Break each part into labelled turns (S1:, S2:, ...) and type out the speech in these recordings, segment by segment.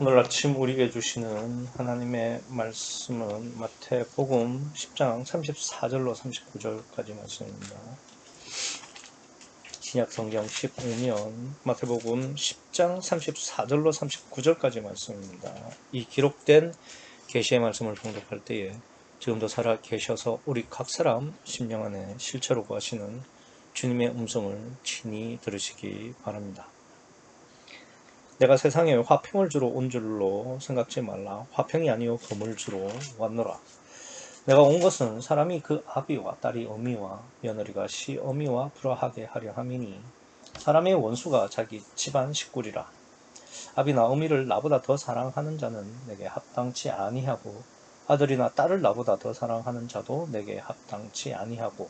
S1: 오늘 아침 우리에게 주시는 하나님의 말씀은 마태복음 10장 34절로 39절까지 말씀입니다. 신약성경 15면 마태복음 10장 34절로 39절까지 말씀입니다. 이 기록된 계시의 말씀을 봉독할 때에 지금도 살아 계셔서 우리 각 사람 심령 안에 실체로 구하시는 주님의 음성을 친히 들으시기 바랍니다. 내가 세상에 화평을 주러 온 줄로 생각지 말라. 화평이 아니요 검을 주러 왔노라. 내가 온 것은 사람이 그 아비와 딸이 어미와 며느리가 시어미와 불화하게 하려 함이니 사람의 원수가 자기 집안 식구리라. 아비나 어미를 나보다 더 사랑하는 자는 내게 합당치 아니하고 아들이나 딸을 나보다 더 사랑하는 자도 내게 합당치 아니하고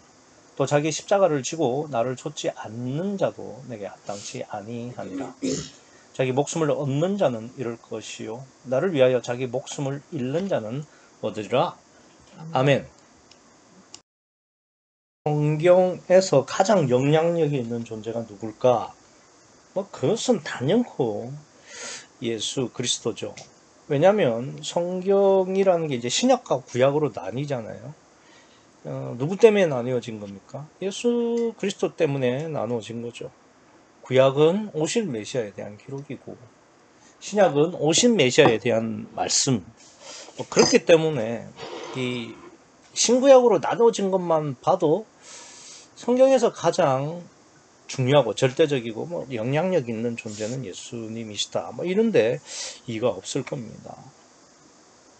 S1: 또 자기 십자가를 지고 나를 좇지 않는 자도 내게 합당치 아니하니라. 자기 목숨을 얻는 자는 잃을 것이요 나를 위하여 자기 목숨을 잃는 자는 얻으리라. 아멘. 성경에서 가장 영향력이 있는 존재가 누굴까? 그것은 단연코 예수 그리스도죠. 왜냐하면 성경이라는 게 이제 신약과 구약으로 나뉘잖아요. 누구 때문에 나뉘어진 겁니까? 예수 그리스도 때문에 나누어진 거죠. 구약은 오실 메시아에 대한 기록이고 신약은 오신 메시아에 대한 말씀. 그렇기 때문에 이 신구약으로 나눠진 것만 봐도 성경에서 가장 중요하고 절대적이고 영향력 있는 존재는 예수님이시다. 이런데 이가 없을 겁니다.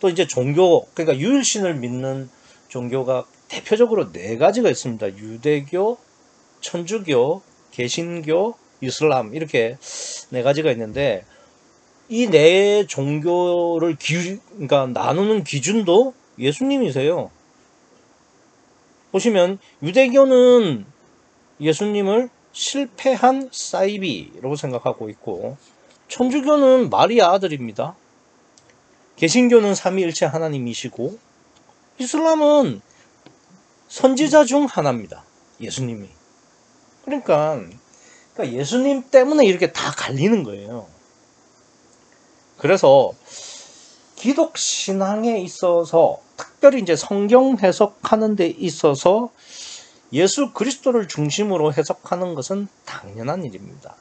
S1: 또 이제 종교, 그러니까 유일신을 믿는 종교가 대표적으로 4가지가 있습니다. 유대교, 천주교, 개신교, 이슬람 이렇게 4가지가 있는데 이 4종교를 그러니까 나누는 기준도 예수님이세요. 보시면 유대교는 예수님을 실패한 사이비라고 생각하고 있고 천주교는 마리아 아들입니다. 개신교는 삼위일체 하나님이시고 이슬람은 선지자 중 하나입니다. 예수님이. 그러니까 예수님 때문에 이렇게 다 갈리는 거예요. 그래서 기독 신앙에 있어서 특별히 이제 성경 해석하는 데 있어서 예수 그리스도를 중심으로 해석하는 것은 당연한 일입니다.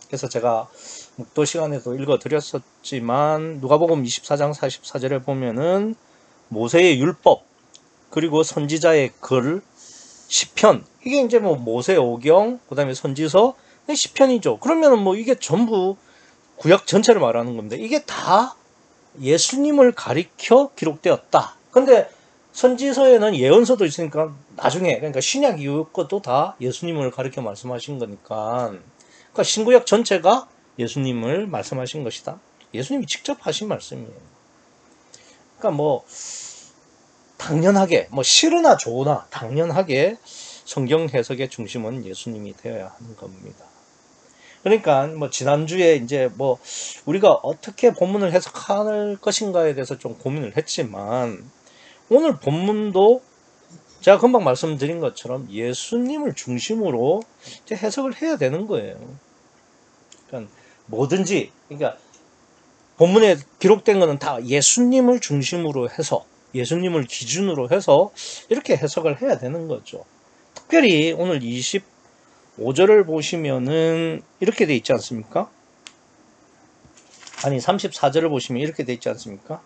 S1: 그래서 제가 묵도 시간에도 읽어드렸었지만 누가복음 24장 44절에 보면은 모세의 율법 그리고 선지자의 글 시편 이게 이제 모세오경 그다음에 선지서 시편이죠. 그러면은 이게 전부 구약 전체를 말하는 겁니다. 이게 다 예수님을 가리켜 기록되었다. 근데 선지서에는 예언서도 있으니까 나중에 그러니까 신약 이후 것도 다 예수님을 가리켜 말씀하신 거니까 그러니까 신구약 전체가 예수님을 말씀하신 것이다. 예수님이 직접 하신 말씀이에요. 그러니까 당연하게 싫으나 좋으나 당연하게 성경 해석의 중심은 예수님이 되어야 하는 겁니다. 그러니까 지난주에 이제 우리가 어떻게 본문을 해석할 것인가에 대해서 좀 고민을 했지만 오늘 본문도 제가 금방 말씀드린 것처럼 예수님을 중심으로 이제 해석을 해야 되는 거예요. 그러니까 뭐든지 그러니까 본문에 기록된 것은 다 예수님을 중심으로 해서 예수님을 기준으로 해서 이렇게 해석을 해야 되는 거죠. 특별히 오늘 25절을 보시면은 이렇게 돼 있지 않습니까? 아니 34절을 보시면 이렇게 돼 있지 않습니까?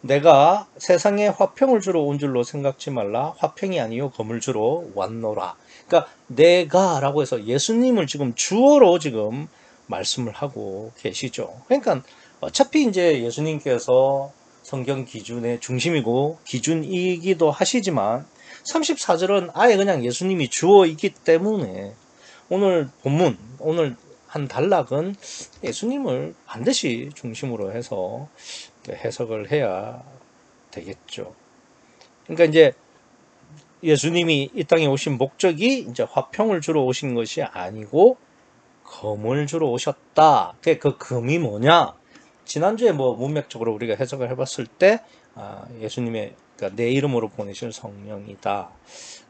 S1: 내가 세상에 화평을 주러 온 줄로 생각지 말라. 화평이 아니요 검을 주러 왔노라. 그러니까 내가 라고 해서 예수님을 지금 주어로 지금 말씀을 하고 계시죠. 그러니까 어차피 이제 예수님께서 성경 기준의 중심이고 기준이기도 하시지만 34절은 아예 그냥 예수님이 주어이기 때문에 오늘 본문, 오늘 한 단락은 예수님을 반드시 중심으로 해서 해석을 해야 되겠죠. 그러니까 이제 예수님이 이 땅에 오신 목적이 이제 화평을 주러 오신 것이 아니고 검을 주러 오셨다. 그 검이 뭐냐? 지난주에 문맥적으로 우리가 해석을 해봤을 때 예수님의 그러니까 내 이름으로 보내실 성령이다.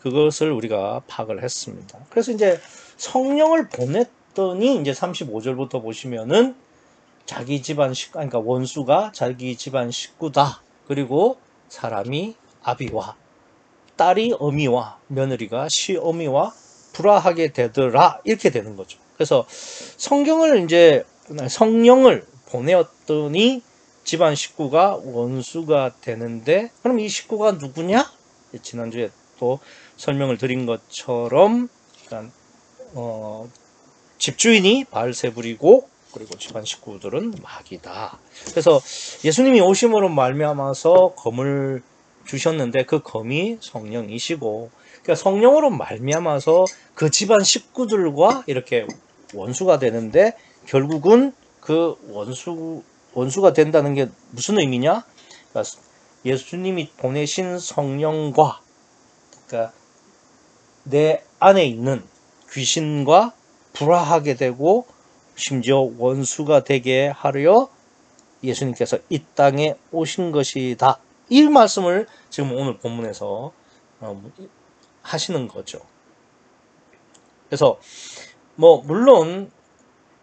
S1: 그것을 우리가 파악을 했습니다. 그래서 이제 성령을 보냈더니 이제 35절부터 보시면은 자기 집안 식구, 그러니까 원수가 자기 집안 식구다. 그리고 사람이 아비와 딸이 어미와 며느리가 시어미와 불화하게 되더라. 이렇게 되는 거죠. 그래서 성령을 보내었더니 집안 식구가 원수가 되는데, 그럼 이 식구가 누구냐? 지난주에 또 설명을 드린 것처럼, 그러니까 집주인이 바알세불이고, 그리고 집안 식구들은 마귀다. 그래서 예수님이 오심으로 말미암아서 검을 주셨는데 그 검이 성령이시고, 그러니까 성령으로 말미암아서 그 집안 식구들과 이렇게 원수가 되는데, 결국은 그 원수가 된다는 게 무슨 의미냐? 그러니까 예수님이 보내신 성령과, 그러니까 내 안에 있는 귀신과 불화하게 되고 심지어 원수가 되게 하려 예수님께서 이 땅에 오신 것이다. 이 말씀을 지금 오늘 본문에서 하시는 거죠. 그래서 물론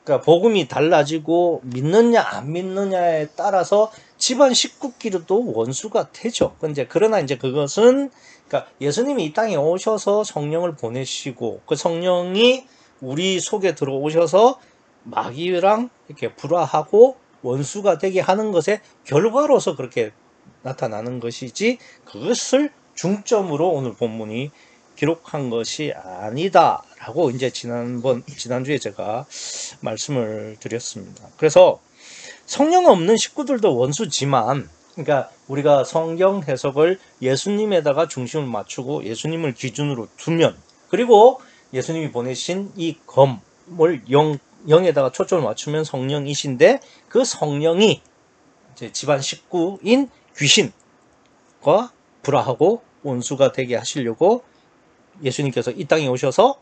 S1: 그러니까 복음이 달라지고 믿느냐 안 믿느냐에 따라서 집안 식구끼리도 원수가 되죠. 그러나 이제 그것은, 그러니까 예수님이 이 땅에 오셔서 성령을 보내시고 그 성령이 우리 속에 들어오셔서 마귀랑 이렇게 불화하고 원수가 되게 하는 것의 결과로서 그렇게 나타나는 것이지, 그것을 중점으로 오늘 본문이 기록한 것이 아니다라고 이제 지난주에 제가 말씀을 드렸습니다. 그래서 성령 없는 식구들도 원수지만, 그러니까 우리가 성경 해석을 예수님에다가 중심을 맞추고 예수님을 기준으로 두면, 그리고 예수님이 보내신 이 검을 영에다가 초점을 맞추면 성령이신데, 그 성령이 이제 집안 식구인 귀신과 불화하고 원수가 되게 하시려고 예수님께서 이 땅에 오셔서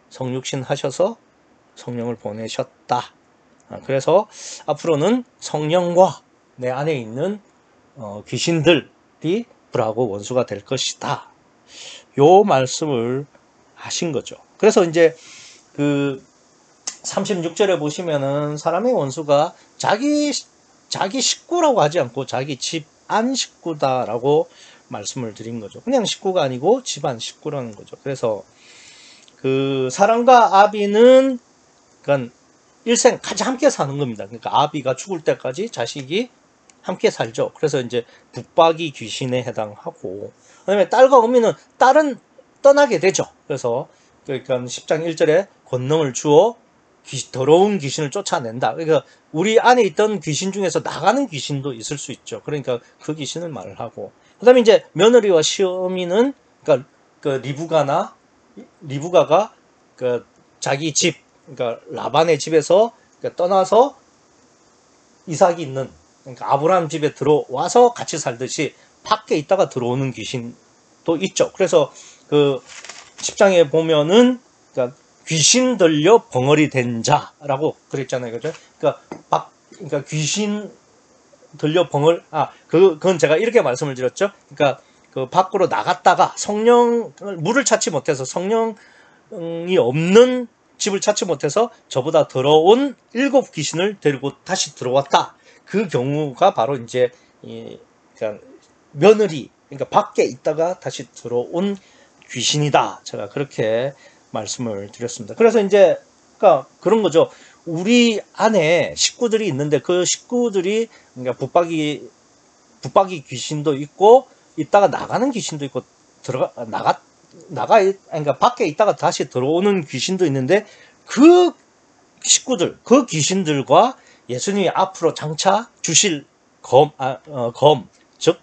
S1: 성육신 하셔서 성령을 보내셨다. 그래서 앞으로는 성령과 내 안에 있는 귀신들이 불하고 원수가 될 것이다. 요 말씀을 하신 거죠. 그래서 이제 그 36절에 보시면은 사람의 원수가 자기 식구라고 하지 않고 자기 집안 식구다라고 말씀을 드린 거죠. 그냥 식구가 아니고 집안 식구라는 거죠. 그래서 그 사람과 아비는 그러니까 일생 같이 함께 사는 겁니다. 그러니까 아비가 죽을 때까지 자식이 함께 살죠. 그래서 이제 북박이 귀신에 해당하고, 그다음에 딸과 어미는 딸은 떠나게 되죠. 그래서 그러니까 10장 1절에 권능을 주어 더러운 귀신을 쫓아낸다. 그러니까 우리 안에 있던 귀신 중에서 나가는 귀신도 있을 수 있죠. 그러니까 그 귀신을 말을 하고, 그다음에 이제 며느리와 시어미는, 그러니까 그 리브가가 그 자기 집, 그러니까 라반의 집에서 떠나서 이삭이 있는, 그러니까 아브라함 집에 들어와서 같이 살듯이 밖에 있다가 들어오는 귀신도 있죠. 그래서 그 10장에 보면은 그러니까 귀신 들려 벙어리 된 자라고 그랬잖아요. 그죠? 그러니까 귀신 들려 그건 제가 이렇게 말씀을 드렸죠. 그러니까 그 밖으로 나갔다가 물을 찾지 못해서 성령이 없는 집을 찾지 못해서 저보다 더러운 7 귀신을 데리고 다시 들어왔다. 그 경우가 바로 이제 그러니까 며느리, 그러니까 밖에 있다가 다시 들어온 귀신이다. 제가 그렇게 말씀을 드렸습니다. 그래서 이제 그러니까 그런 거죠. 우리 안에 식구들이 있는데 그 식구들이 그러니까 붙박이 귀신도 있고 있다가 나가는 귀신도 있고 그러니까 밖에 있다가 다시 들어오는 귀신도 있는데, 그 식구들, 그 귀신들과 예수님이 앞으로 장차 주실 즉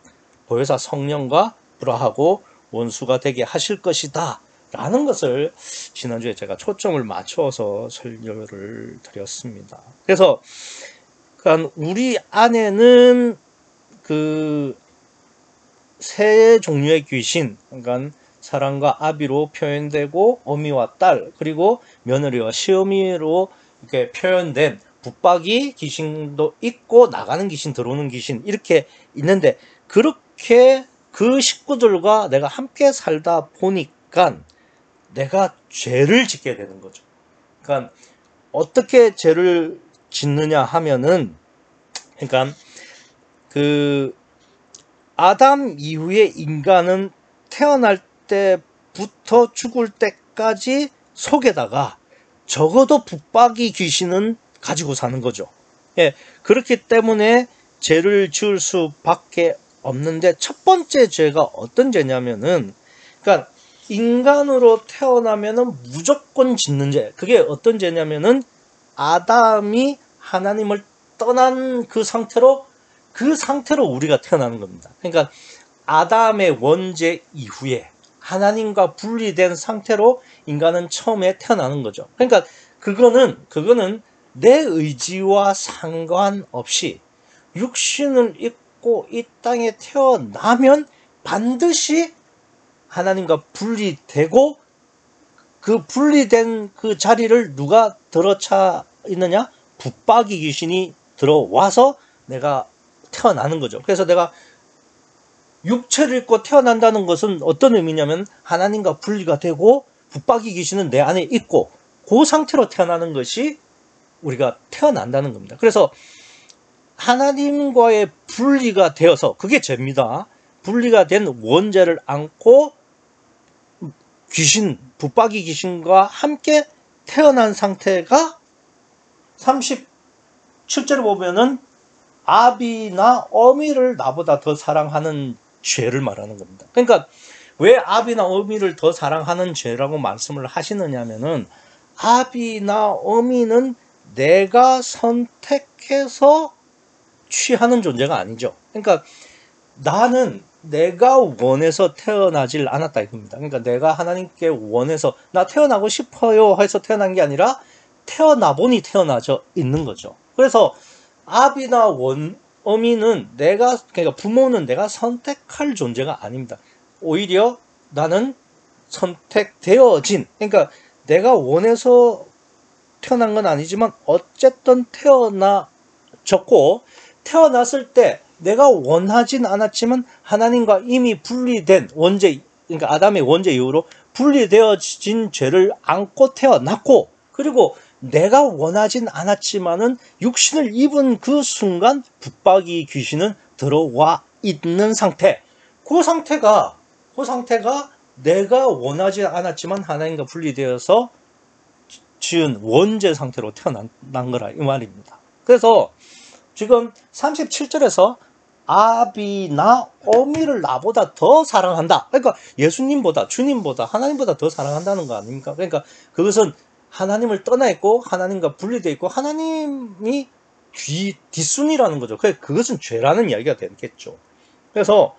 S1: 보혜사 성령과 불화하고 원수가 되게 하실 것이다 라는 것을 지난주에 제가 초점을 맞춰서 설교를 드렸습니다. 그래서 그러니까 우리 안에는 그 세 종류의 귀신, 그러니까 사랑과 아비로 표현되고 어미와 딸, 그리고 며느리와 시어미로 이렇게 표현된 붙박이 귀신도 있고 나가는 귀신, 들어오는 귀신 이렇게 있는데, 그렇게 그 식구들과 내가 함께 살다 보니까 내가 죄를 짓게 되는 거죠. 그러니까 어떻게 죄를 짓느냐 하면은, 그러니까 그 아담 이후에 인간은 태어날 때부터 죽을 때까지 속에다가 적어도 붙박이 귀신은 가지고 사는 거죠. 예, 그렇기 때문에 죄를 지을 수밖에 없는데, 첫 번째 죄가 어떤 죄냐면은, 그러니까 인간으로 태어나면은 무조건 짓는 죄. 그게 어떤 죄냐면은, 아담이 하나님을 떠난 그 상태로 우리가 태어나는 겁니다. 그러니까 아담의 원죄 이후에 하나님과 분리된 상태로 인간은 처음에 태어나는 거죠. 그러니까 그거는 내 의지와 상관없이 육신을 입고 이 땅에 태어나면 반드시 하나님과 분리되고, 그 분리된 그 자리를 누가 들어차 있느냐? 붙박이 귀신이 들어와서 내가 태어나는 거죠. 그래서 내가 육체를 입고 태어난다는 것은 어떤 의미냐면, 하나님과 분리가 되고 붙박이 귀신은 내 안에 있고, 그 상태로 태어나는 것이 우리가 태어난다는 겁니다. 그래서 하나님과의 분리가 되어서, 그게 죄입니다. 분리가 된 원죄를 안고 붙박이 귀신과 함께 태어난 상태가 37절을 보면은 아비나 어미를 나보다 더 사랑하는 죄를 말하는 겁니다. 그러니까 왜 아비나 어미를 더 사랑하는 죄라고 말씀을 하시느냐면은, 아비나 어미는 내가 선택해서 취하는 존재가 아니죠. 그러니까 나는 내가 원해서 태어나질 않았다 이겁니다. 그러니까 내가 하나님께 원해서 나 태어나고 싶어요 해서 태어난 게 아니라 태어나 보니 태어나져 있는 거죠. 그래서 아비나 어미는 그러니까 부모는 내가 선택할 존재가 아닙니다. 오히려 나는 선택되어진, 그러니까 내가 원해서 태어난 건 아니지만 어쨌든 태어나졌고, 태어났을 때 내가 원하진 않았지만 하나님과 이미 분리된 원죄, 그러니까 아담의 원죄 이후로 분리되어진 죄를 안고 태어났고, 그리고 내가 원하진 않았지만은 육신을 입은 그 순간 붙박이 귀신은 들어와 있는 상태. 그 상태가 내가 원하지 않았지만 하나님과 분리되어서 지은 원죄 상태로 태어난 거라 이 말입니다. 그래서 지금 37절에서 아비나 어미를 나보다 더 사랑한다. 그러니까 예수님보다, 주님보다, 하나님보다 더 사랑한다는 거 아닙니까? 그러니까 그것은 하나님을 떠나 있고 하나님과 분리되어 있고 하나님이 뒷순이라는 거죠. 그것은 죄라는 이야기가 되겠죠. 그래서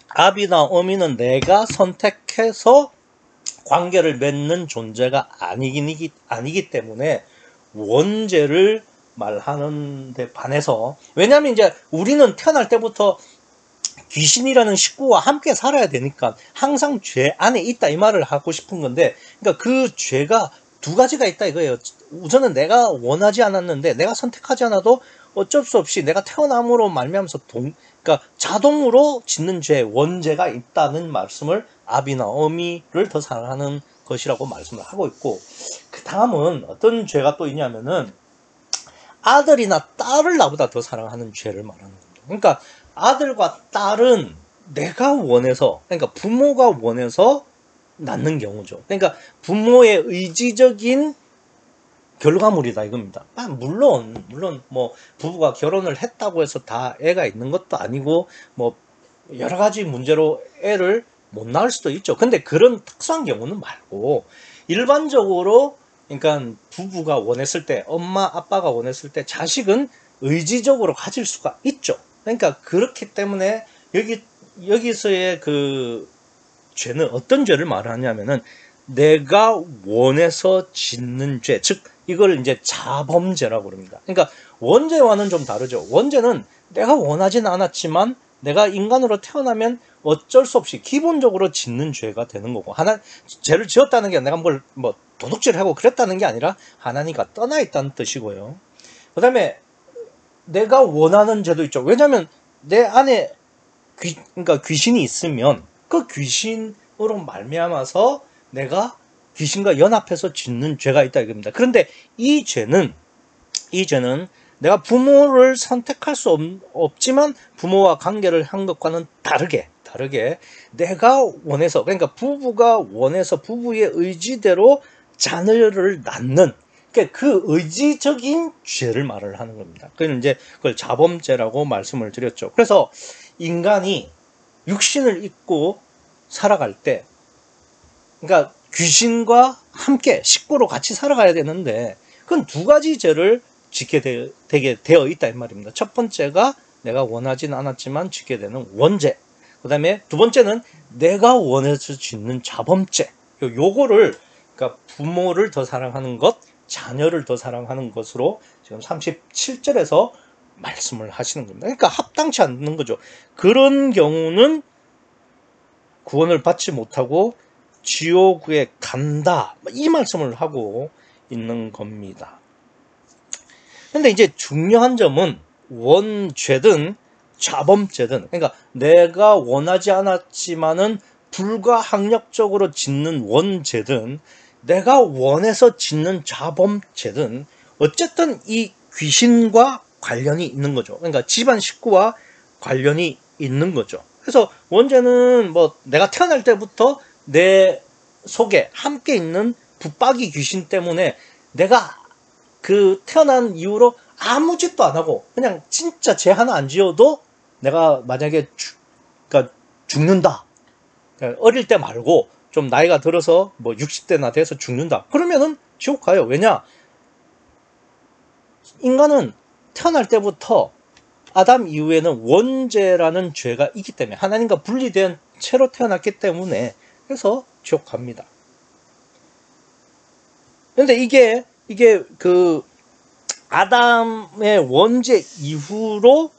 S1: 아비나 어미는 내가 선택해서 관계를 맺는 존재가 아니기 때문에 원죄를 말하는 데 반해서, 왜냐하면 이제 우리는 태어날 때부터 귀신이라는 식구와 함께 살아야 되니까 항상 죄 안에 있다 이 말을 하고 싶은 건데, 그러니까 그 죄가 두 가지가 있다 이거예요. 우선은 내가 원하지 않았는데, 내가 선택하지 않아도 어쩔 수 없이 내가 태어남으로 말미암아서 그러니까 자동으로 짓는 죄, 원죄가 있다는 말씀을 아비나 어미를 더 사랑하는 것이라고 말씀을 하고 있고, 그 다음은 어떤 죄가 또 있냐면은 아들이나 딸을 나보다 더 사랑하는 죄를 말하는 겁니다. 그러니까 아들과 딸은 내가 원해서, 그러니까 부모가 원해서 낳는 경우죠. 그러니까 부모의 의지적인 결과물이다 이겁니다. 물론 뭐 부부가 결혼을 했다고 해서 다 애가 있는 것도 아니고 뭐 여러 가지 문제로 애를 못 낳을 수도 있죠. 근데 그런 특수한 경우는 말고 일반적으로, 그러니까 부부가 원했을 때, 엄마 아빠가 원했을 때 자식은 의지적으로 가질 수가 있죠. 그러니까 그렇기 때문에 여기서의 그 죄는 어떤 죄를 말하냐면은 내가 원해서 짓는 죄, 즉 이걸 이제 자범죄라고 그럽니다. 그러니까 원죄와는 좀 다르죠. 원죄는 내가 원하진 않았지만 내가 인간으로 태어나면 어쩔 수 없이 기본적으로 짓는 죄가 되는 거고, 죄를 지었다는 게 내가 뭐 도둑질을 하고 그랬다는 게 아니라 하나님과 떠나 있다는 뜻이고요. 그 다음에 내가 원하는 죄도 있죠. 왜냐하면 내 안에 그러니까 귀신이 있으면 그 귀신으로 말미암아서 내가 귀신과 연합해서 짓는 죄가 있다 이겁니다. 그런데 이 죄는 내가 부모를 선택할 수 없지만 부모와 관계를 한 것과는 다르게 내가 원해서, 그러니까 부부가 원해서 부부의 의지대로 자녀를 낳는, 그러니까 그 의지적인 죄를 말을 하는 겁니다. 그래서 이제 그걸 자범죄라고 말씀을 드렸죠. 그래서 인간이 육신을 입고 살아갈 때, 그러니까 귀신과 함께 식구로 같이 살아가야 되는데, 그건 두 가지 죄를 짓게 되게 되어 있다 이 말입니다. 첫 번째가 내가 원하진 않았지만 짓게 되는 원죄. 그 다음에 두 번째는 내가 원해서 짓는 자범죄. 요거를, 그러니까 부모를 더 사랑하는 것, 자녀를 더 사랑하는 것으로 지금 37절에서 말씀을 하시는 겁니다. 그러니까 합당치 않는 거죠. 그런 경우는 구원을 받지 못하고 지옥에 간다, 이 말씀을 하고 있는 겁니다. 근데 이제 중요한 점은 원죄든 자범죄든, 그러니까 내가 원하지 않았지만은 불가항력적으로 짓는 원죄든 내가 원해서 짓는 자범죄든 어쨌든 이 귀신과 관련이 있는 거죠. 그러니까 집안 식구와 관련이 있는 거죠. 그래서 원죄는 뭐 내가 태어날 때부터 내 속에 함께 있는 붙박이 귀신 때문에 내가 그 태어난 이후로 아무 짓도 안 하고 그냥 진짜 죄 하나 안 지어도 내가 만약에 그러니까 죽는다. 그러니까 어릴 때 말고 좀 나이가 들어서 뭐 60대나 돼서 죽는다. 그러면은 지옥 가요. 왜냐? 인간은 태어날 때부터 아담 이후에는 원죄라는 죄가 있기 때문에, 하나님과 분리된 채로 태어났기 때문에, 그래서 지옥 갑니다. 그런데 이게 그 아담의 원죄 이후로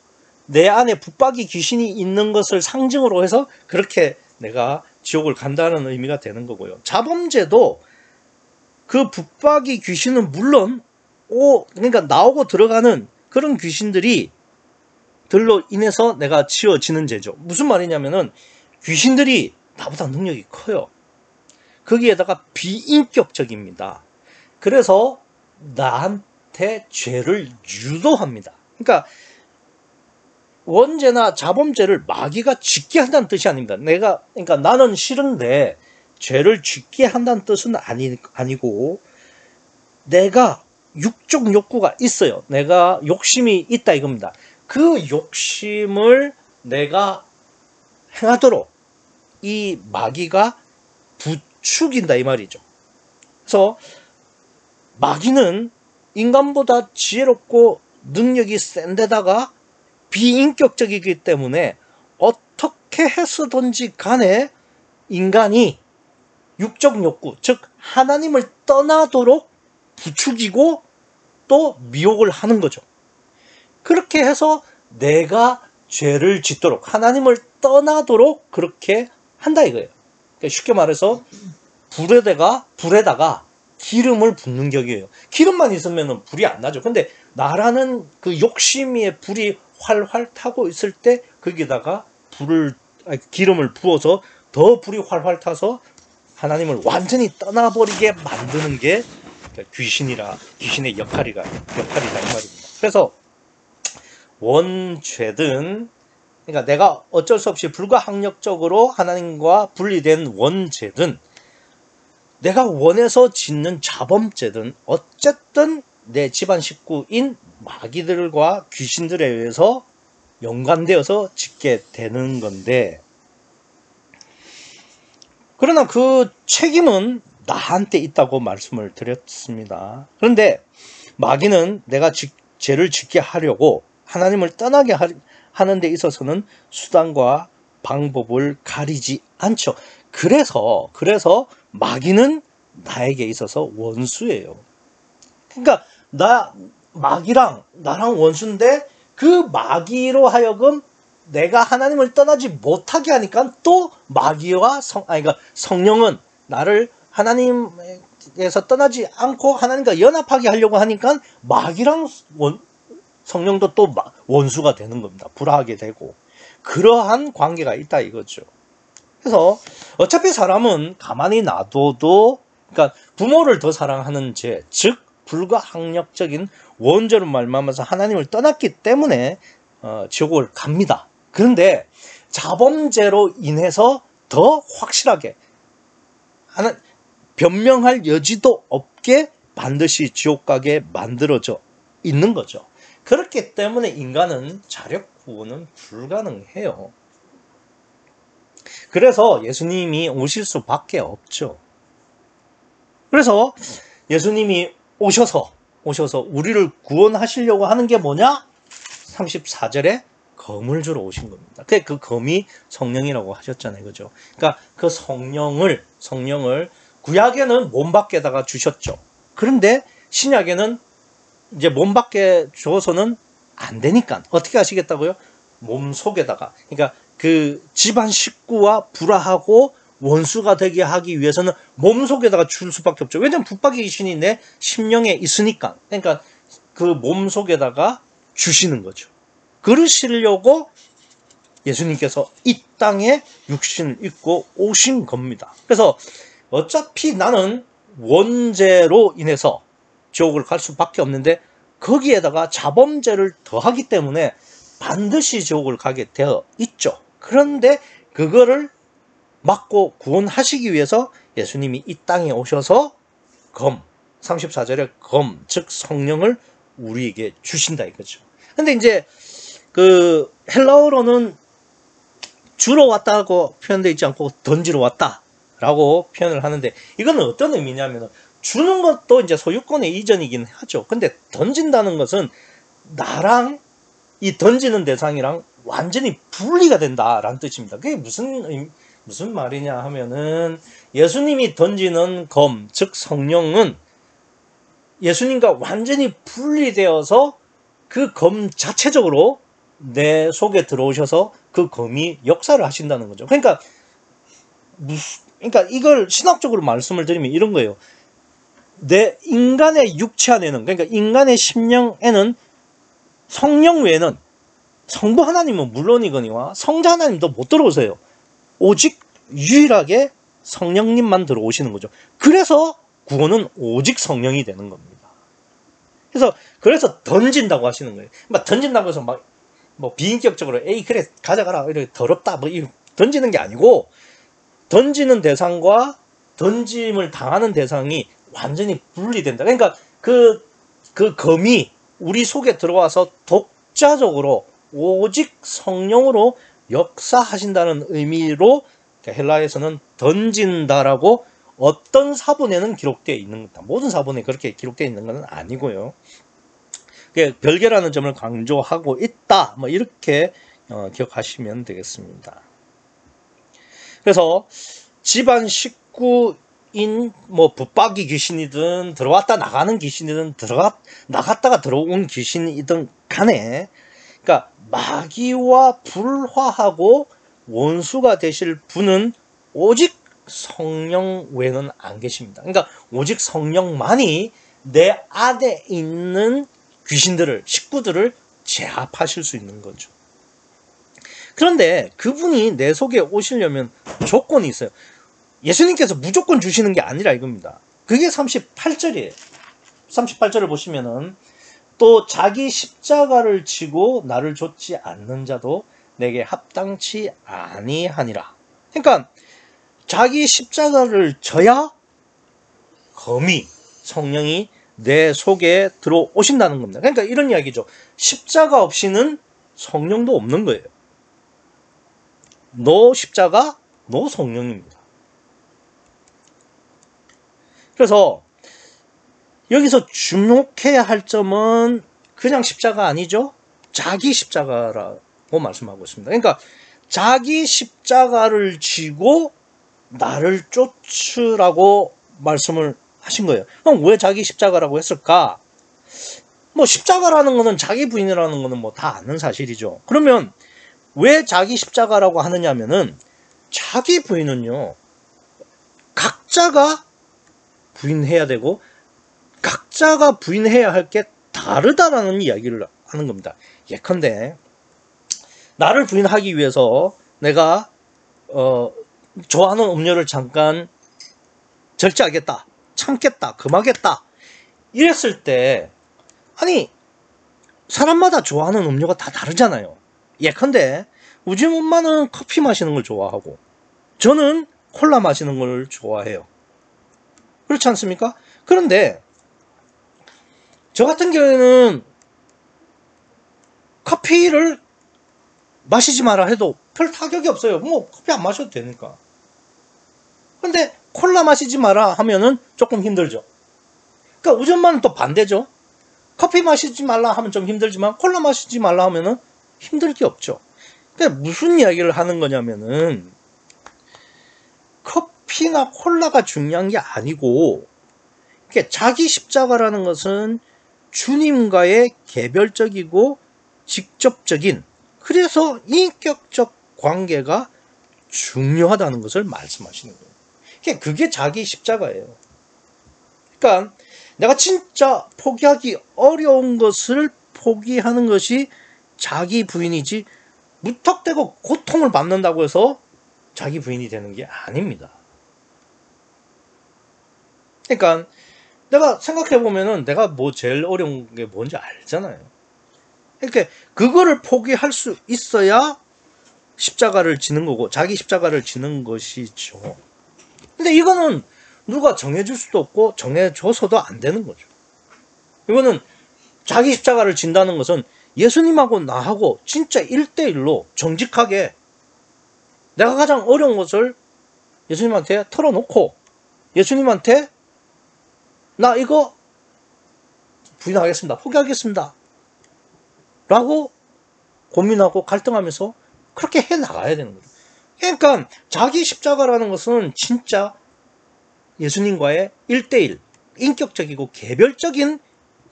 S1: 내 안에 붙박이 귀신이 있는 것을 상징으로 해서 그렇게 내가 지옥을 간다는 의미가 되는 거고요. 자범죄도 그 붙박이 귀신은 물론 그러니까 나오고 들어가는 그런 귀신들이 들로 인해서 내가 지어지는 죄죠. 무슨 말이냐면은 귀신들이 나보다 능력이 커요. 거기에다가 비인격적입니다. 그래서 나한테 죄를 유도합니다. 그러니까 원죄나 자범죄를 마귀가 짓게 한다는 뜻이 아닙니다. 그러니까 나는 싫은데 죄를 짓게 한다는 뜻은 아니고, 내가 육적 욕구가 있어요. 내가 욕심이 있다 이겁니다. 그 욕심을 내가 행하도록 이 마귀가 부추긴다 이 말이죠. 그래서 마귀는 인간보다 지혜롭고 능력이 센 데다가 비인격적이기 때문에 어떻게 해서든지 간에 인간이 육적 욕구, 즉 하나님을 떠나도록 부추기고 또 미혹을 하는 거죠. 그렇게 해서 내가 죄를 짓도록, 하나님을 떠나도록 그렇게 한다 이거예요. 그러니까 쉽게 말해서 불에다가 기름을 붓는 격이에요. 기름만 있으면 불이 안 나죠. 근데 나라는 그 욕심의 불이 활활 타고 있을 때 거기다가 기름을 부어서 더 불이 활활 타서 하나님을 완전히 떠나버리게 만드는 게 귀신의 역할이다 이 말입니다. 그래서 원죄든, 그러니까 내가 어쩔 수 없이 불가항력적으로 하나님과 분리된 원죄든, 내가 원해서 짓는 자범죄든, 어쨌든 내 집안 식구인 마귀들과 귀신들에 의해서 연관되어서 짓게 되는 건데, 그러나 그 책임은 나한테 있다고 말씀을 드렸습니다. 그런데 마귀는 내가 죄를 짓게 하려고 하나님을 떠나게 하는 데 있어서는 수단과 방법을 가리지 않죠. 그래서 마귀는 나에게 있어서 원수예요. 그러니까 마귀랑 나랑 원수인데 그 마귀로 하여금 내가 하나님을 떠나지 못하게 하니까 또 마귀와 그러니까 성령은 나를 하나님에서 떠나지 않고 하나님과 연합하게 하려고 하니까 마귀랑 성령도 또 원수가 되는 겁니다. 불화하게 되고, 그러한 관계가 있다 이거죠. 그래서 어차피 사람은 가만히 놔둬도 그러니까 부모를 더 사랑하는 죄, 즉 불가항력적인 원죄로 말미암아서 하나님을 떠났기 때문에 지옥을 갑니다. 그런데 자범죄로 인해서 더 확실하게 변명할 여지도 없게 반드시 지옥 가게 만들어져 있는 거죠. 그렇기 때문에 인간은 자력 구원은 불가능해요. 그래서 예수님이 오실 수밖에 없죠. 그래서 예수님이 오셔서 우리를 구원하시려고 하는 게 뭐냐? 34절에 검을 주러 오신 겁니다. 그 검이 성령이라고 하셨잖아요. 그죠? 그러니까 그 성령을 구약에는 몸 밖에다가 주셨죠. 그런데 신약에는 이제 몸 밖에 줘서는 안 되니까 어떻게 하시겠다고요? 몸 속에다가. 그러니까 그 집안 식구와 불화하고 원수가 되게 하기 위해서는 몸 속에다가 줄 수밖에 없죠. 왜냐면 붙박이 귀신이 내 심령에 있으니까. 그러니까 그 몸 속에다가 주시는 거죠. 그러시려고 예수님께서 이 땅에 육신을 입고 오신 겁니다. 그래서 어차피 나는 원죄로 인해서 지옥을 갈 수밖에 없는데 거기에다가 자범죄를 더하기 때문에 반드시 지옥을 가게 되어 있죠. 그런데 그거를 막고 구원하시기 위해서 예수님이 이 땅에 오셔서 34절에 즉 성령을 우리에게 주신다 이거죠. 근데 이제 그 헬라어로는 주러 왔다고 표현되어 있지 않고 던지러 왔다라고 표현을 하는데 이거는 어떤 의미냐면 주는 것도 이제 소유권의 이전이긴 하죠. 근데 던진다는 것은 나랑 이 던지는 대상이랑 완전히 분리가 된다라는 뜻입니다. 그게 무슨 말이냐 하면은 예수님이 던지는 검, 즉 성령은 예수님과 완전히 분리되어서 그 검 자체적으로 내 속에 들어오셔서 그 검이 역사를 하신다는 거죠. 그러니까 이걸 신학적으로 말씀을 드리면 이런 거예요. 내 인간의 육체 안에는, 그러니까 인간의 심령에는 성령 외에는 성부 하나님은 물론이거니와 성자 하나님도 못 들어오세요. 오직 유일하게 성령님만 들어오시는 거죠. 그래서 구원은 오직 성령이 되는 겁니다. 그래서 던진다고 하시는 거예요. 막 던진다고 해서 뭐 비인격적으로 에이 그래 가져가라 이렇게 더럽다 뭐 이렇게 던지는 게 아니고 던지는 대상과 던짐을 당하는 대상이 완전히 분리된다. 그러니까 그 검이 우리 속에 들어와서 독자적으로 오직 성령으로 역사하신다는 의미로 헬라에서는 던진다라고 어떤 사본에는 기록되어 있는 겁니다. 모든 사본에 그렇게 기록되어 있는 것은 아니고요. 별개라는 점을 강조하고 있다. 뭐 이렇게 기억하시면 되겠습니다. 그래서 집안 식구인 뭐 붙박이 귀신이든 들어왔다 나가는 귀신이든 나갔다가 들어온 귀신이든 간에 그러니까 마귀와 불화하고 원수가 되실 분은 오직 성령 외에는 안 계십니다. 그러니까 오직 성령만이 내 안에 있는 귀신들을, 식구들을 제압하실 수 있는 거죠. 그런데 그분이 내 속에 오시려면 조건이 있어요. 예수님께서 무조건 주시는 게 아니라 이겁니다. 그게 38절이에요. 38절을 보시면은 또 자기 십자가를 지고 나를 좇지 않는 자도 내게 합당치 아니하니라. 그러니까 자기 십자가를 져야 검이 성령이 내 속에 들어오신다는 겁니다. 그러니까 이런 이야기죠. 십자가 없이는 성령도 없는 거예요. 너 십자가, 너 성령입니다. 그래서 여기서 주목해야 할 점은 그냥 십자가 아니죠. 자기 십자가라고 말씀하고 있습니다. 그러니까 자기 십자가를 지고 나를 쫓으라고 말씀을 하신 거예요. 그럼 왜 자기 십자가라고 했을까? 뭐 십자가라는 거는 자기 부인이라는 거는 뭐 다 아는 사실이죠. 그러면 왜 자기 십자가라고 하느냐면은 자기 부인은요 각자가 부인해야 되고 각자가 부인해야 할 게 다르다라는 이야기를 하는 겁니다. 예컨대 나를 부인하기 위해서 내가 좋아하는 음료를 잠깐 절제하겠다. 참겠다, 금하겠다 이랬을 때, 아니 사람마다 좋아하는 음료가 다 다르잖아요. 예컨대 우리 엄마는 커피 마시는 걸 좋아하고 저는 콜라 마시는 걸 좋아해요. 그렇지 않습니까? 그런데 저 같은 경우에는 커피를 마시지 마라 해도 별 타격이 없어요. 뭐 커피 안 마셔도 되니까. 근데 콜라 마시지 마라 하면은 조금 힘들죠. 그러니까 우리 엄마는 또 반대죠. 커피 마시지 말라 하면 좀 힘들지만 콜라 마시지 말라 하면은 힘들 게 없죠. 그러니까 무슨 이야기를 하는 거냐면은 커피나 콜라가 중요한 게 아니고, 그러니까 자기 십자가라는 것은 주님과의 개별적이고 직접적인, 그래서 인격적 관계가 중요하다는 것을 말씀하시는 거예요. 그러니까 그게 자기 십자가예요. 그러니까 내가 진짜 포기하기 어려운 것을 포기하는 것이 자기 부인이지, 무턱대고 고통을 받는다고 해서 자기 부인이 되는 게 아닙니다. 그러니까 내가 생각해보면은 내가 뭐 제일 어려운 게 뭔지 알잖아요. 그러니까 그거를 포기할 수 있어야 십자가를 지는 거고 자기 십자가를 지는 것이죠. 근데 이거는 누가 정해줄 수도 없고 정해줘서도 안 되는 거죠. 이거는 자기 십자가를 진다는 것은 예수님하고 나하고 진짜 1대1로 정직하게 내가 가장 어려운 것을 예수님한테 털어놓고 예수님한테 나 이거 부인하겠습니다. 포기하겠습니다. 라고 고민하고 갈등하면서 그렇게 해 나가야 되는 거죠. 그러니까 자기 십자가라는 것은 진짜 예수님과의 1대1 인격적이고 개별적인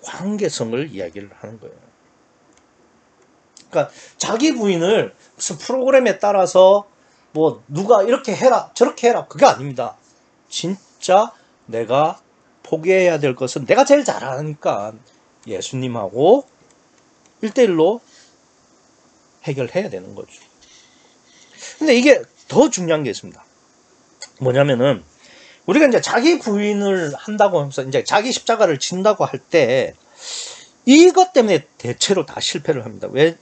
S1: 관계성을 이야기를 하는 거예요. 그러니까 자기 부인을 무슨 프로그램에 따라서 뭐 누가 이렇게 해라 저렇게 해라 그게 아닙니다. 진짜 내가 포기해야 될 것은 내가 제일 잘 아니까 예수님하고 1대1로 해결해야 되는 거죠. 근데 이게 더 중요한 게 있습니다. 뭐냐면은 우리가 이제 자기 부인을 한다고 하면서 이제 자기 십자가를 진다고 할 때 이것 때문에 대체로 다 실패를 합니다. 왜?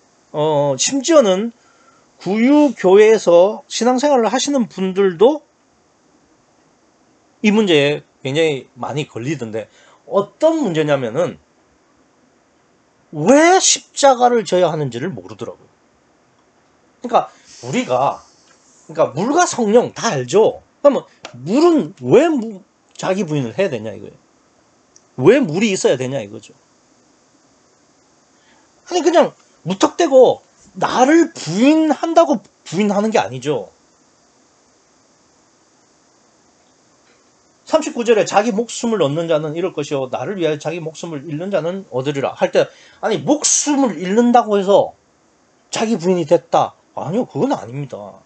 S1: 심지어는 구유교회에서 신앙생활을 하시는 분들도 이 문제에 굉장히 많이 걸리던데, 어떤 문제냐면은 왜 십자가를 져야 하는지를 모르더라고요. 그러니까 우리가 물과 성령 다 알죠. 그러면 물은 왜 자기 부인을 해야 되냐 이거예요. 왜 물이 있어야 되냐 이거죠. 아니 그냥 무턱대고 나를 부인한다고 부인하는 게 아니죠. 39절에 자기 목숨을 얻는 자는 잃을 것이요 나를 위하여 자기 목숨을 잃는 자는 얻으리라 할 때, 아니 목숨을 잃는다고 해서 자기 부인이 됐다, 아니요 그건 아닙니다.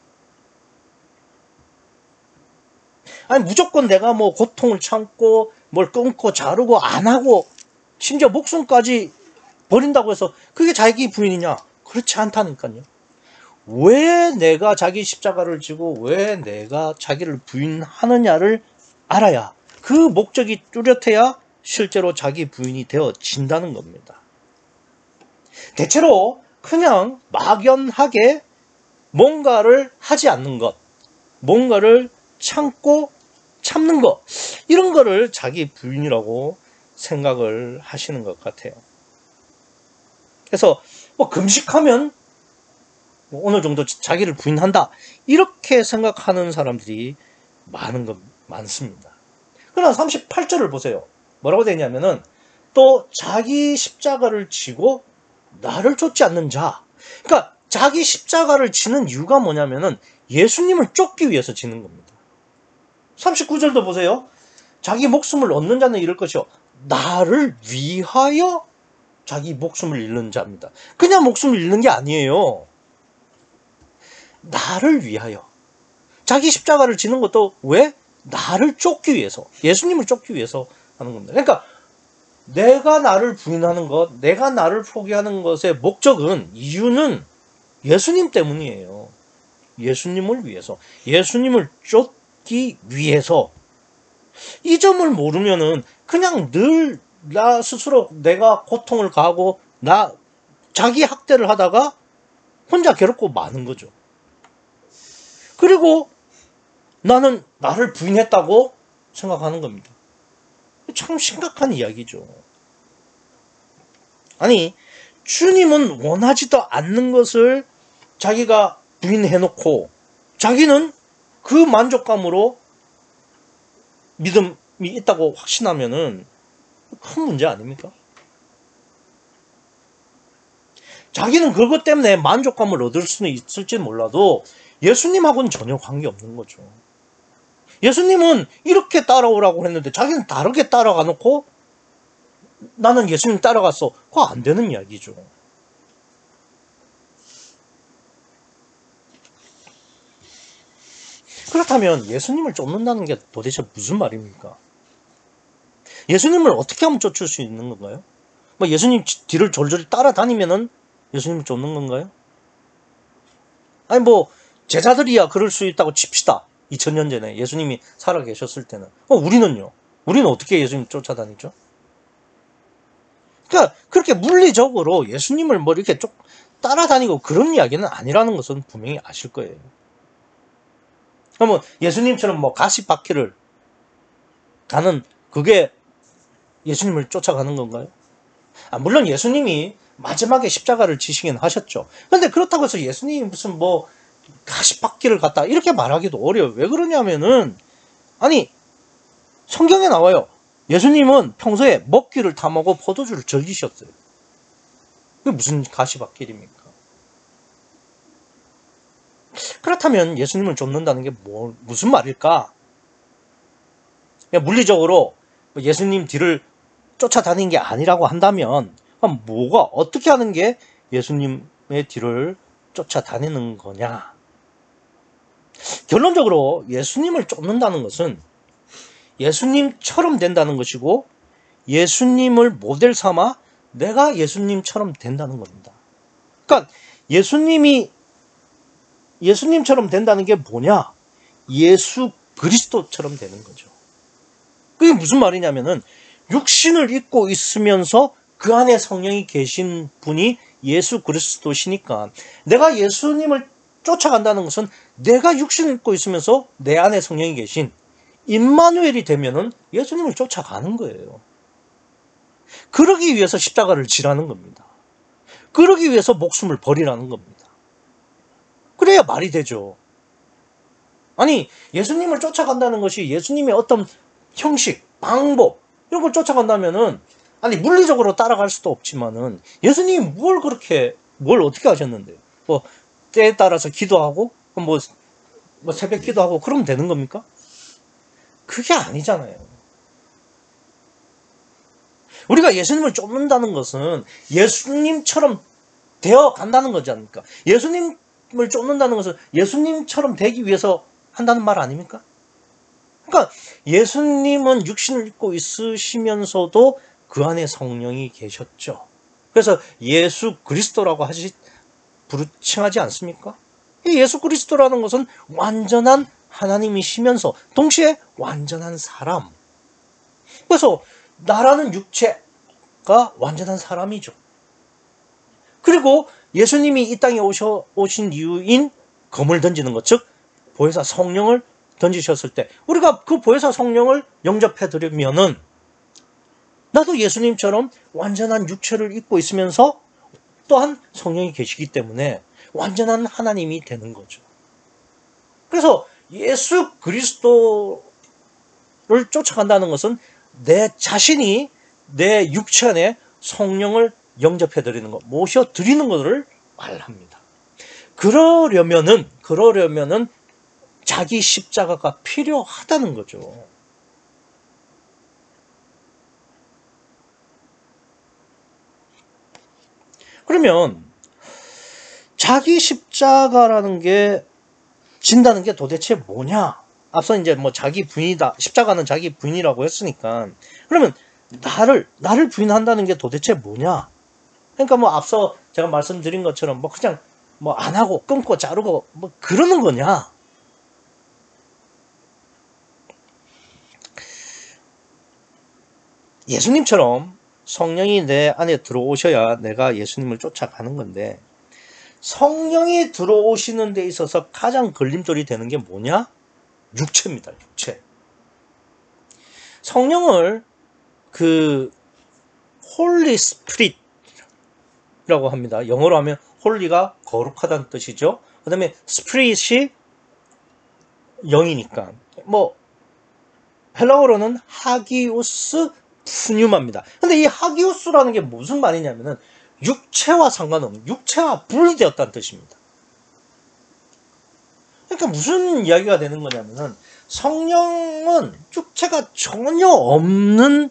S1: 아니 무조건 내가 뭐 고통을 참고 뭘 끊고 자르고 안 하고 심지어 목숨까지 버린다고 해서 그게 자기 부인이냐? 그렇지 않다니까요. 왜 내가 자기 십자가를 지고 왜 내가 자기를 부인하느냐를 알아야, 그 목적이 뚜렷해야 실제로 자기 부인이 되어진다는 겁니다. 대체로 그냥 막연하게 뭔가를 하지 않는 것, 뭔가를 참고 참는 것, 이런 거를 자기 부인이라고 생각을 하시는 것 같아요. 그래서 뭐 금식하면 뭐 어느 정도 자기를 부인한다 이렇게 생각하는 사람들이 많습니다. 그러나 38절을 보세요. 뭐라고 되냐면은 또 자기 십자가를 지고 나를 쫓지 않는 자. 그러니까 자기 십자가를 지는 이유가 뭐냐면은 예수님을 쫓기 위해서 지는 겁니다. 39절도 보세요. 자기 목숨을 얻는 자는 잃을 것이요 나를 위하여 자기 목숨을 잃는 자입니다. 그냥 목숨을 잃는 게 아니에요. 나를 위하여. 자기 십자가를 지는 것도 왜? 나를 쫓기 위해서, 예수님을 쫓기 위해서 하는 겁니다. 그러니까 내가 나를 부인하는 것, 내가 나를 포기하는 것의 목적은, 이유는 예수님 때문이에요. 예수님을 위해서, 예수님을 쫓기 위해서 이 점을 모르면은 그냥 늘 나 스스로 내가 고통을 가하고 자기 학대를 하다가 혼자 괴롭고 마는 거죠. 그리고 나는 나를 부인했다고 생각하는 겁니다. 참 심각한 이야기죠. 아니, 주님은 원하지도 않는 것을 자기가 부인해놓고 자기는 그 만족감으로 믿음이 있다고 확신하면은 큰 문제 아닙니까? 자기는 그것 때문에 만족감을 얻을 수는 있을지 몰라도 예수님하고는 전혀 관계없는 거죠. 예수님은 이렇게 따라오라고 했는데 자기는 다르게 따라가 놓고 나는 예수님 따라갔어. 그거 안 되는 이야기죠. 그렇다면 예수님을 쫓는다는 게 도대체 무슨 말입니까? 예수님을 어떻게 하면 쫓을 수 있는 건가요? 뭐 예수님 뒤를 졸졸 따라다니면은 예수님을 쫓는 건가요? 아니 뭐 제자들이야 그럴 수 있다고 칩시다. 2000년 전에 예수님이 살아 계셨을 때는. 우리는요? 우리는 어떻게 예수님 쫓아다니죠? 그러니까 그렇게 물리적으로 예수님을 뭐 이렇게 쭉 따라다니고 그런 이야기는 아니라는 것은 분명히 아실 거예요. 그러면 예수님처럼 뭐 가시바퀴를 가는 그게 예수님을 쫓아가는 건가요? 물론 예수님이 마지막에 십자가를 지시긴 하셨죠. 근데 그렇다고 해서 예수님이 무슨 뭐 가시바퀴를 갔다 이렇게 말하기도 어려워요. 왜 그러냐면은 아니 성경에 나와요. 예수님은 평소에 먹기를 탐하고 포도주를 즐기셨어요. 그게 무슨 가시밭길입니까? 그렇다면 예수님을 쫓는다는 게 무슨 말일까? 물리적으로 예수님 뒤를 쫓아다니는 게 아니라고 한다면 그럼 어떻게 하는 게 예수님의 뒤를 쫓아다니는 거냐? 결론적으로 예수님을 쫓는다는 것은 예수님처럼 된다는 것이고 예수님을 모델 삼아 내가 예수님처럼 된다는 겁니다. 그러니까 예수님처럼 된다는 게 뭐냐? 예수 그리스도처럼 되는 거죠. 그게 무슨 말이냐면은 육신을 입고 있으면서 그 안에 성령이 계신 분이 예수 그리스도시니까 내가 예수님을 쫓아간다는 것은 내가 육신을 입고 있으면서 내 안에 성령이 계신 임마누엘이 되면은 예수님을 쫓아가는 거예요. 그러기 위해서 십자가를 지라는 겁니다. 그러기 위해서 목숨을 버리라는 겁니다. 그래야 말이 되죠. 아니 예수님을 쫓아간다는 것이 예수님의 어떤 형식, 방법 이런 걸 쫓아간다면은 아니 물리적으로 따라갈 수도 없지만은 예수님이 뭘 어떻게 하셨는데 뭐 때에 따라서 기도하고 뭐 새벽 기도하고 그러면 되는 겁니까? 그게 아니잖아요. 우리가 예수님을 쫓는다는 것은 예수님처럼 되어 간다는 거지 않습니까? 예수님을 쫓는다는 것은 예수님처럼 되기 위해서 한다는 말 아닙니까? 그러니까 예수님은 육신을 입고 있으시면서도 그 안에 성령이 계셨죠. 그래서 예수 그리스도라고 부르칭하지 않습니까? 이 예수 그리스도라는 것은 완전한 하나님이시면서 동시에 완전한 사람. 그래서 나라는 육체가 완전한 사람이죠. 그리고 예수님이 이 땅에 오신 이유인 검을 던지는 것, 즉 보혜사 성령을 던지셨을 때 우리가 그 보혜사 성령을 영접해 드리면은 나도 예수님처럼 완전한 육체를 입고 있으면서 또한 성령이 계시기 때문에 완전한 하나님이 되는 거죠. 그래서 예수 그리스도를 쫓아간다는 것은 내 자신이 내 육체 안에 성령을 영접해 드리는 것, 모셔 드리는 것을 말합니다. 그러려면은 자기 십자가가 필요하다는 거죠. 그러면 자기 십자가라는 게 진다는 게 도대체 뭐냐? 앞서 이제 뭐 자기 부인이다. 십자가는 자기 부인이라고 했으니까. 그러면 나를 부인한다는 게 도대체 뭐냐? 그러니까 뭐 앞서 제가 말씀드린 것처럼 뭐 그냥 뭐 안 하고 끊고 자르고 뭐 그러는 거냐? 예수님처럼 성령이 내 안에 들어오셔야 내가 예수님을 쫓아가는 건데, 성령이 들어오시는 데 있어서 가장 걸림돌이 되는 게 뭐냐? 육체입니다. 육체. 성령을 홀리 스피릿이라고 합니다. 영어로 하면 홀리가 거룩하다는 뜻이죠. 그 다음에 스피릿이 영이니까 헬라어로는 하기우스 푸뉴마입니다. 근데 이 하기우스라는 게 무슨 말이냐면은 육체와 상관없는, 육체와 분리되었다는 뜻입니다. 그러니까 무슨 이야기가 되는 거냐면은 성령은 육체가 전혀 없는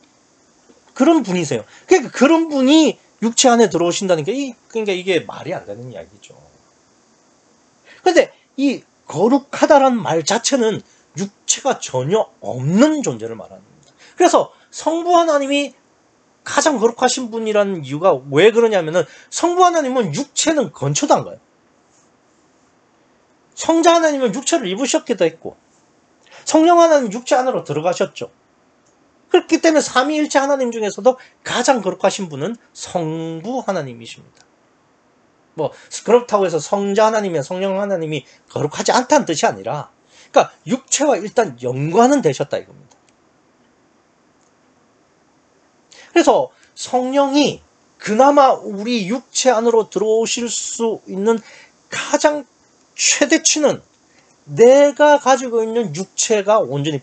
S1: 그런 분이세요. 그러니까 그런 분이 육체 안에 들어오신다는 게 그러니까 이게 말이 안 되는 이야기죠. 근데 이 거룩하다라는 말 자체는 육체가 전혀 없는 존재를 말합니다. 그래서 성부 하나님이 가장 거룩하신 분이라는 이유가 왜 그러냐면은 성부 하나님은 육체는 건초도 안 가요. 성자 하나님은 육체를 입으셨기도 했고 성령 하나님 육체 안으로 들어가셨죠. 그렇기 때문에 삼위일체 하나님 중에서도 가장 거룩하신 분은 성부 하나님이십니다. 그렇다고 해서 성자 하나님이나 성령 하나님이 거룩하지 않다는 뜻이 아니라, 그러니까 육체와 일단 연관은 되셨다 이겁니다. 그래서 성령이 그나마 우리 육체 안으로 들어오실 수 있는 가장 최대치는 내가 가지고 있는 육체가 온전히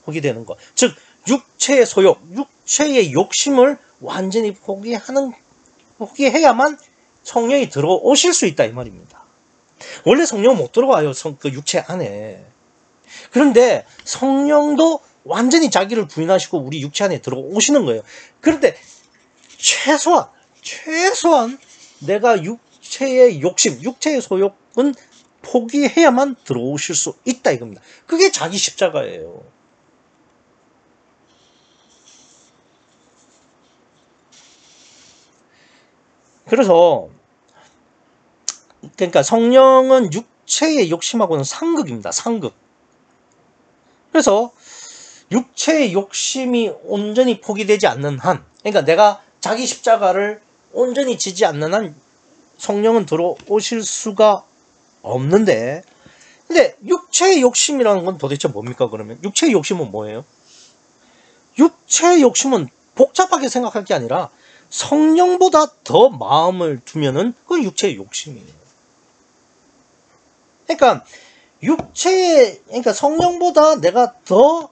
S1: 포기되는 것. 즉 육체의 소욕, 육체의 욕심을 완전히 포기해야만 성령이 들어오실 수 있다 이 말입니다. 원래 성령은 못 들어와요. 그 육체 안에. 그런데 성령도 완전히 자기를 부인하시고 우리 육체 안에 들어오시는 거예요. 그런데 최소한 내가 육체의 욕심, 육체의 소욕은 포기해야만 들어오실 수 있다 이겁니다. 그게 자기 십자가예요. 그래서 그러니까 성령은 육체의 욕심하고는 상극입니다. 상극. 그래서 육체의 욕심이 온전히 포기되지 않는 한, 그러니까 내가 자기 십자가를 온전히 지지 않는 한 성령은 들어오실 수가 없는데, 근데 육체의 욕심이라는 건 도대체 뭡니까 그러면? 육체의 욕심은 뭐예요? 육체의 욕심은 복잡하게 생각할 게 아니라 성령보다 더 마음을 두면은 그건 육체의 욕심이에요. 그러니까 그러니까 성령보다 내가 더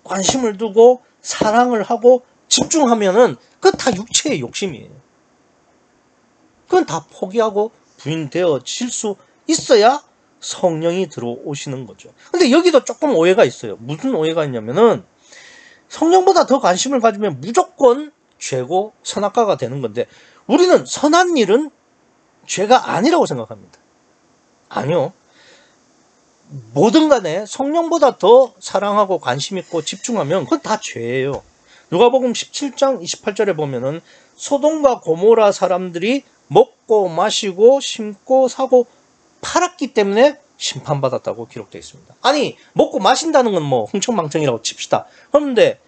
S1: 관심을 두고 사랑을 하고 집중하면은 그건 다 육체의 욕심이에요. 그건 다 포기하고 부인되어질 수 있어야 성령이 들어오시는 거죠. 근데 여기도 조금 오해가 있어요. 무슨 오해가 있냐면은 성령보다 더 관심을 가지면 무조건 죄고 선악과가 되는 건데, 우리는 선한 일은 죄가 아니라고 생각합니다. 아니요. 뭐든 간에 성령보다 더 사랑하고 관심 있고 집중하면 그건 다 죄예요. 누가복음 17장 28절에 보면은 소돔과 고모라 사람들이 먹고 마시고 심고 사고 팔았기 때문에 심판받았다고 기록되어 있습니다. 아니 먹고 마신다는 건 흥청망청이라고 칩시다. 그런데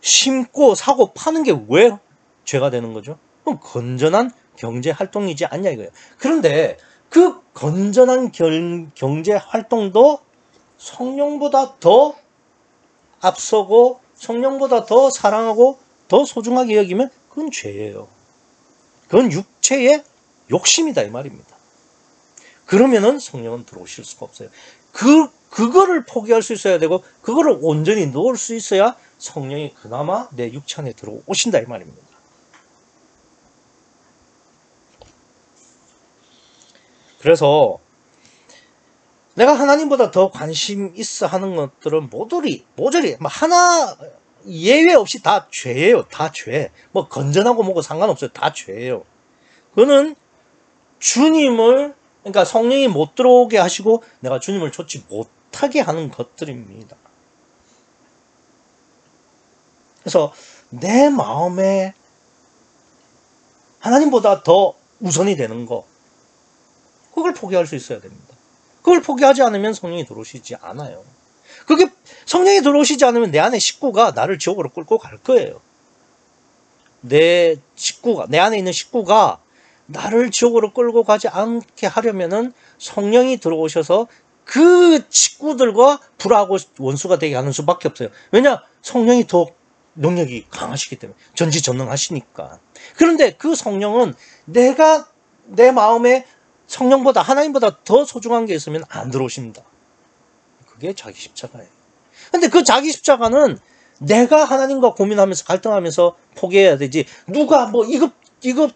S1: 심고 사고 파는 게 왜 죄가 되는 거죠? 그럼 건전한 경제 활동이지 않냐 이거예요. 그런데 그 건전한 경제 활동도 성령보다 더 앞서고 성령보다 더 사랑하고 더 소중하게 여기면 그건 죄예요. 그건 육체의 욕심이다 이 말입니다. 그러면은 성령은 들어오실 수가 없어요. 그거를 포기할 수 있어야 되고 그거를 온전히 놓을 수 있어야 성령이 그나마 내 육체 안에 들어오신다 이 말입니다. 그래서 내가 하나님보다 더 관심 있어 하는 것들은 모조리 하나 예외 없이 다 죄예요. 다 죄. 건전하고 뭐고 상관없어요. 다 죄예요. 그거는 주님을, 그러니까 성령이 못 들어오게 하시고 내가 주님을 좇지 못하게 하는 것들입니다. 그래서 내 마음에 하나님보다 더 우선이 되는 거, 그걸 포기할 수 있어야 됩니다. 그걸 포기하지 않으면 성령이 들어오시지 않아요. 그게 성령이 들어오시지 않으면 내 안에 식구가 나를 지옥으로 끌고 갈 거예요. 내 안에 있는 식구가 나를 지옥으로 끌고 가지 않게 하려면은 성령이 들어오셔서 그 식구들과 불하고 원수가 되게 하는 수밖에 없어요. 왜냐? 성령이 더 능력이 강하시기 때문에, 전지전능하시니까. 그런데 그 성령은 내가 내 마음에 성령보다, 하나님보다 더 소중한 게 있으면 안 들어오십니다. 그게 자기 십자가예요. 근데 그 자기 십자가는 내가 하나님과 고민하면서 갈등하면서 포기해야 되지, 누가 뭐 이거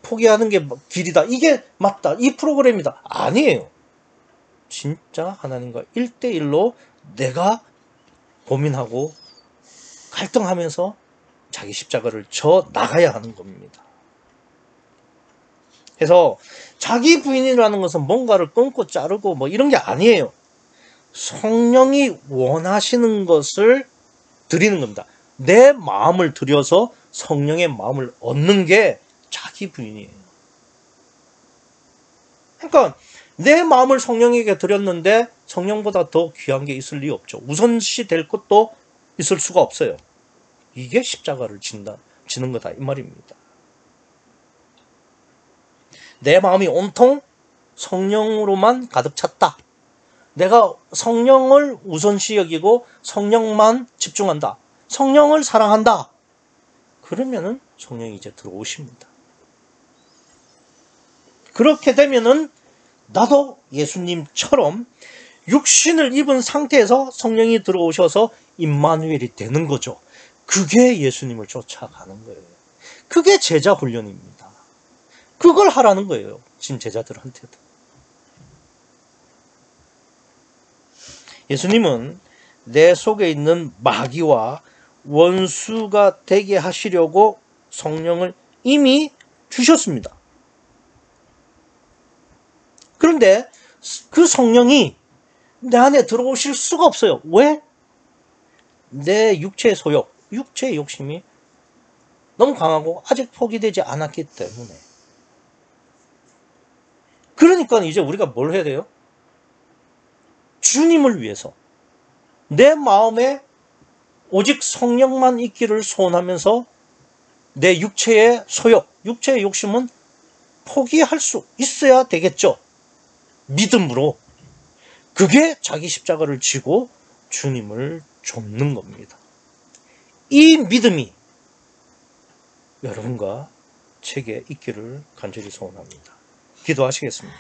S1: 포기하는 게 길이다, 이게 맞다, 이 프로그램이다, 아니에요. 진짜 하나님과 1대1로 내가 고민하고 갈등하면서 자기 십자가를 져 나가야 하는 겁니다. 그래서 자기 부인이라는 것은 뭔가를 끊고 자르고 뭐 이런 게 아니에요. 성령이 원하시는 것을 드리는 겁니다. 내 마음을 들여서 성령의 마음을 얻는 게 자기 부인이에요. 그러니까 내 마음을 성령에게 드렸는데 성령보다 더 귀한 게 있을 리 없죠. 우선시 될 것도 있을 수가 없어요. 이게 십자가를 지는 거다, 이 말입니다. 내 마음이 온통 성령으로만 가득 찼다. 내가 성령을 우선시 여기고 성령만 집중한다. 성령을 사랑한다. 그러면은 성령이 이제 들어오십니다. 그렇게 되면은 나도 예수님처럼 육신을 입은 상태에서 성령이 들어오셔서 임마누엘이 되는 거죠. 그게 예수님을 쫓아가는 거예요. 그게 제자 훈련입니다. 그걸 하라는 거예요. 지금 제자들한테도. 예수님은 내 속에 있는 마귀와 원수가 되게 하시려고 성령을 이미 주셨습니다. 그런데 그 성령이 내 안에 들어오실 수가 없어요. 왜? 내 육체의 소욕, 육체의 욕심이 너무 강하고 아직 포기되지 않았기 때문에. 그러니까 이제 우리가 뭘 해야 돼요? 주님을 위해서 내 마음에 오직 성령만 있기를 소원하면서 내 육체의 소욕, 육체의 욕심은 포기할 수 있어야 되겠죠. 믿음으로. 그게 자기 십자가를 지고 주님을 좇는 겁니다. 이 믿음이 여러분과 제게 있기를 간절히 소원합니다. 기도하시겠습니다.